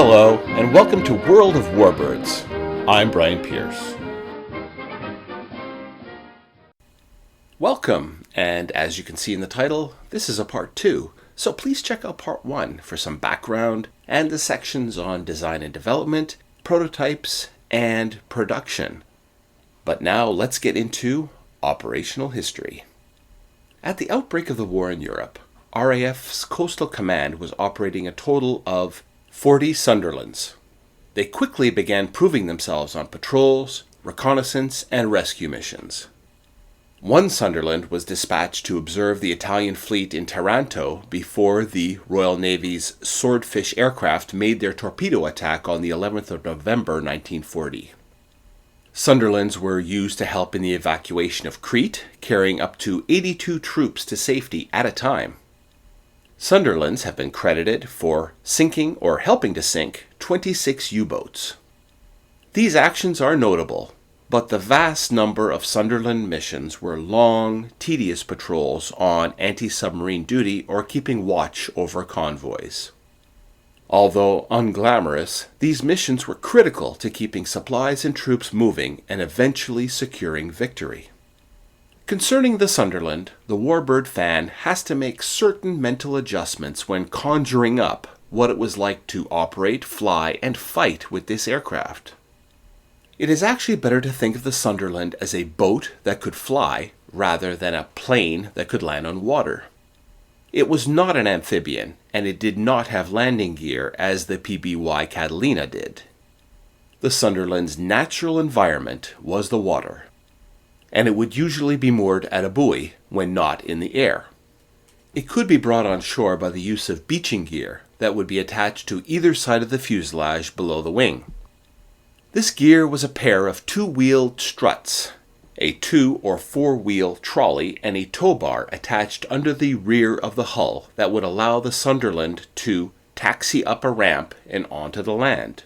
Hello, and welcome to World of Warbirds. I'm Brian Pierce. Welcome, and as you can see in the title, this is a part 2, so please check out part 1 for some background and the sections on design and development, prototypes, and production. But now let's get into operational history. At the outbreak of the war in Europe, RAF's Coastal Command was operating a total of 40 Sunderlands. They quickly began proving themselves on patrols, reconnaissance, and rescue missions. One Sunderland was dispatched to observe the Italian fleet in Taranto before the Royal Navy's Swordfish aircraft made their torpedo attack on the 11th of November 1940. Sunderlands were used to help in the evacuation of Crete, carrying up to 82 troops to safety at a time. Sunderlands have been credited for sinking or helping to sink 26 U-boats. These actions are notable, but the vast number of Sunderland missions were long, tedious patrols on anti-submarine duty or keeping watch over convoys. Although unglamorous, these missions were critical to keeping supplies and troops moving and eventually securing victory. Concerning the Sunderland, the Warbird fan has to make certain mental adjustments when conjuring up what it was like to operate, fly, and fight with this aircraft. It is actually better to think of the Sunderland as a boat that could fly rather than a plane that could land on water. It was not an amphibian, and it did not have landing gear as the PBY Catalina did. The Sunderland's natural environment was the water, and it would usually be moored at a buoy when not in the air. It could be brought on shore by the use of beaching gear that would be attached to either side of the fuselage below the wing. This gear was a pair of two-wheeled struts, a 2- or 4-wheel trolley, and a tow bar attached under the rear of the hull that would allow the Sunderland to taxi up a ramp and onto the land.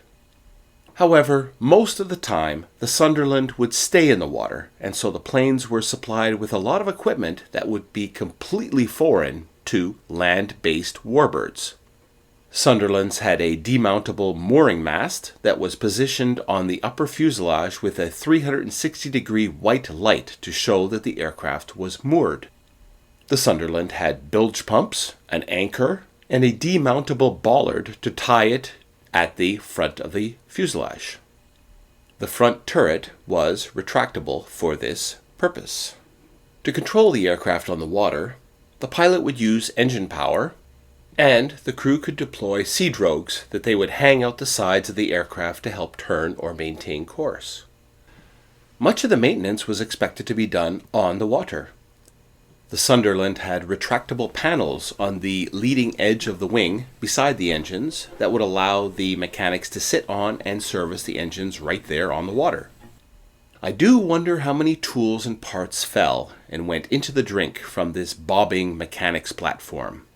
However, most of the time, the Sunderland would stay in the water, and so the planes were supplied with a lot of equipment that would be completely foreign to land-based warbirds. Sunderlands had a demountable mooring mast that was positioned on the upper fuselage with a 360-degree white light to show that the aircraft was moored. The Sunderland had bilge pumps, an anchor, and a demountable bollard to tie it at the front of the fuselage. The front turret was retractable for this purpose. To control the aircraft on the water, the pilot would use engine power, and the crew could deploy sea drogues that they would hang out the sides of the aircraft to help turn or maintain course. Much of the maintenance was expected to be done on the water. The Sunderland had retractable panels on the leading edge of the wing beside the engines that would allow the mechanics to sit on and service the engines right there on the water. I do wonder how many tools and parts fell and went into the drink from this bobbing mechanics platform.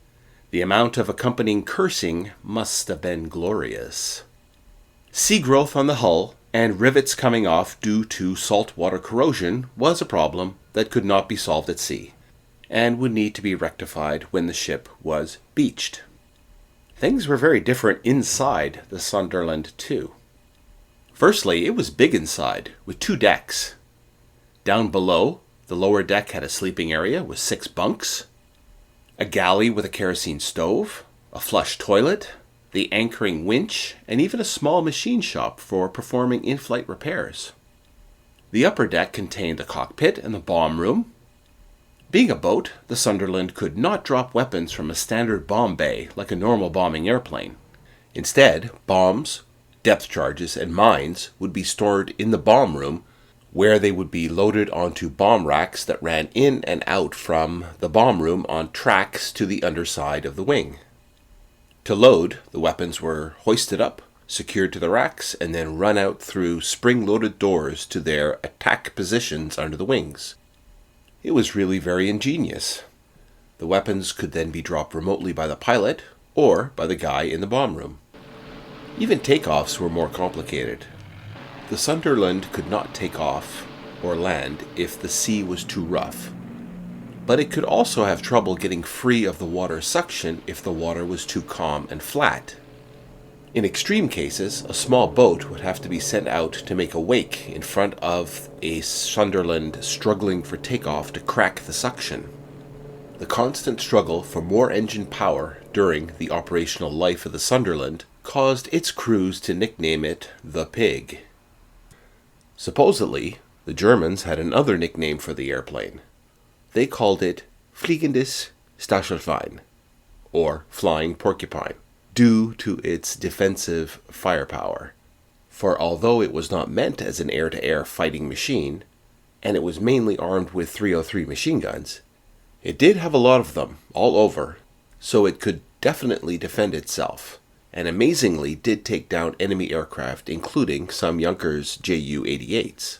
The amount of accompanying cursing must have been glorious. Sea growth on the hull and rivets coming off due to saltwater corrosion was a problem that could not be solved at sea, and would need to be rectified when the ship was beached. Things were very different inside the Sunderland too. Firstly, it was big inside, with 2 decks. Down below, the lower deck had a sleeping area with 6 bunks, a galley with a kerosene stove, a flush toilet, the anchoring winch, and even a small machine shop for performing in-flight repairs. The upper deck contained the cockpit and the bomb room. Being a boat, the Sunderland could not drop weapons from a standard bomb bay like a normal bombing airplane. Instead, bombs, depth charges, and mines would be stored in the bomb room, where they would be loaded onto bomb racks that ran in and out from the bomb room on tracks to the underside of the wing. To load, the weapons were hoisted up, secured to the racks, and then run out through spring-loaded doors to their attack positions under the wings. It was really very ingenious. The weapons could then be dropped remotely by the pilot or by the guy in the bomb room. Even takeoffs were more complicated. The Sunderland could not take off or land if the sea was too rough, but it could also have trouble getting free of the water suction if the water was too calm and flat. In extreme cases, a small boat would have to be sent out to make a wake in front of a Sunderland struggling for takeoff to crack the suction. The constant struggle for more engine power during the operational life of the Sunderland caused its crews to nickname it the Pig. Supposedly, the Germans had another nickname for the airplane. They called it Fliegendes Stachelschwein, or Flying Porcupine, due to its defensive firepower. For although it was not meant as an air-to-air fighting machine, and it was mainly armed with 303 machine guns, it did have a lot of them all over, so it could definitely defend itself, and amazingly did take down enemy aircraft, including some Junkers Ju-88s.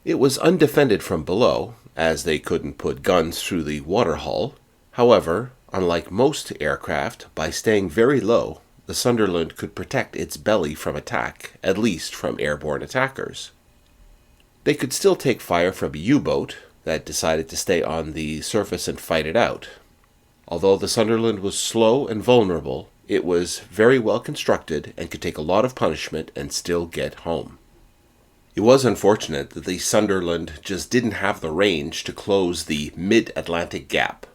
It was undefended from below, as they couldn't put guns through the water hull. However, unlike most aircraft, by staying very low, the Sunderland could protect its belly from attack, at least from airborne attackers. They could still take fire from a U-boat that decided to stay on the surface and fight it out. Although the Sunderland was slow and vulnerable, it was very well constructed and could take a lot of punishment and still get home. It was unfortunate that the Sunderland just didn't have the range to close the mid-Atlantic gap.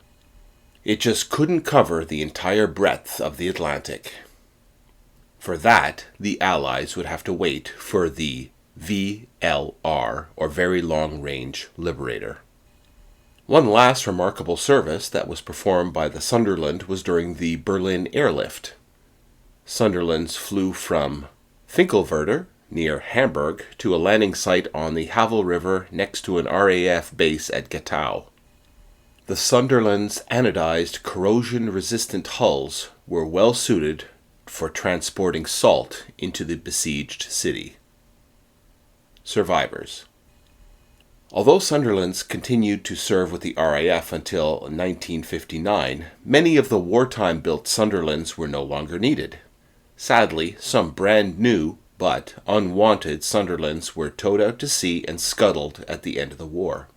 It just couldn't cover the entire breadth of the Atlantic. For that, the Allies would have to wait for the VLR, or Very Long Range Liberator. One last remarkable service that was performed by the Sunderland was during the Berlin airlift. Sunderlands flew from Finkelwerder, near Hamburg, to a landing site on the Havel River next to an RAF base at Gatow. The Sunderland's anodized, corrosion-resistant hulls were well suited for transporting salt into the besieged city. Survivors. Although Sunderlands continued to serve with the RAF until 1959, many of the wartime-built Sunderlands were no longer needed. Sadly, some brand new but unwanted Sunderlands were towed out to sea and scuttled at the end of the war.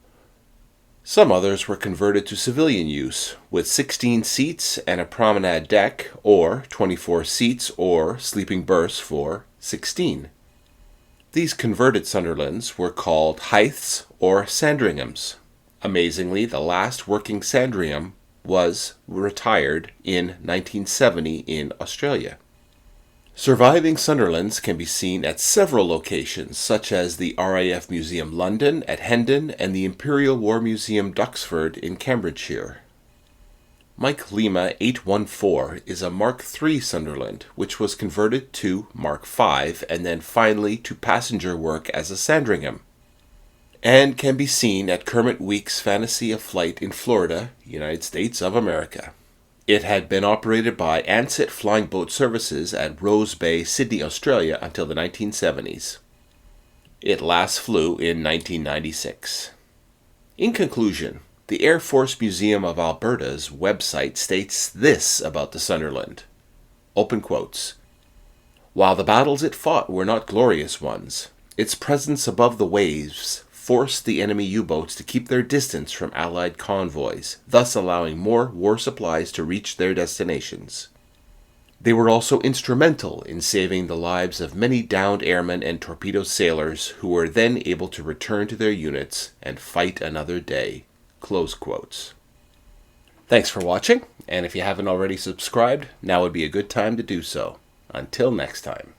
Some others were converted to civilian use, with 16 seats and a promenade deck, or 24 seats or sleeping berths for 16. These converted Sunderlands were called Hythes or Sandringhams. Amazingly, the last working Sandringham was retired in 1970 in Australia. Surviving Sunderlands can be seen at several locations, such as the RAF Museum London at Hendon and the Imperial War Museum Duxford in Cambridgeshire. Mike Lima 814 is a Mark III Sunderland, which was converted to Mark V and then finally to passenger work as a Sandringham, and can be seen at Kermit Week's Fantasy of Flight in Florida, United States of America. It had been operated by Ansett Flying Boat Services at Rose Bay, Sydney, Australia until the 1970s. It last flew in 1996. In conclusion, the Air Force Museum of Alberta's website states this about the Sunderland. Open quotes. While the battles it fought were not glorious ones, its presence above the waves forced the enemy U-boats to keep their distance from Allied convoys, thus allowing more war supplies to reach their destinations. They were also instrumental in saving the lives of many downed airmen and torpedo sailors who were then able to return to their units and fight another day. Close quotes. Thanks for watching, and if you haven't already subscribed, now would be a good time to do so. Until next time.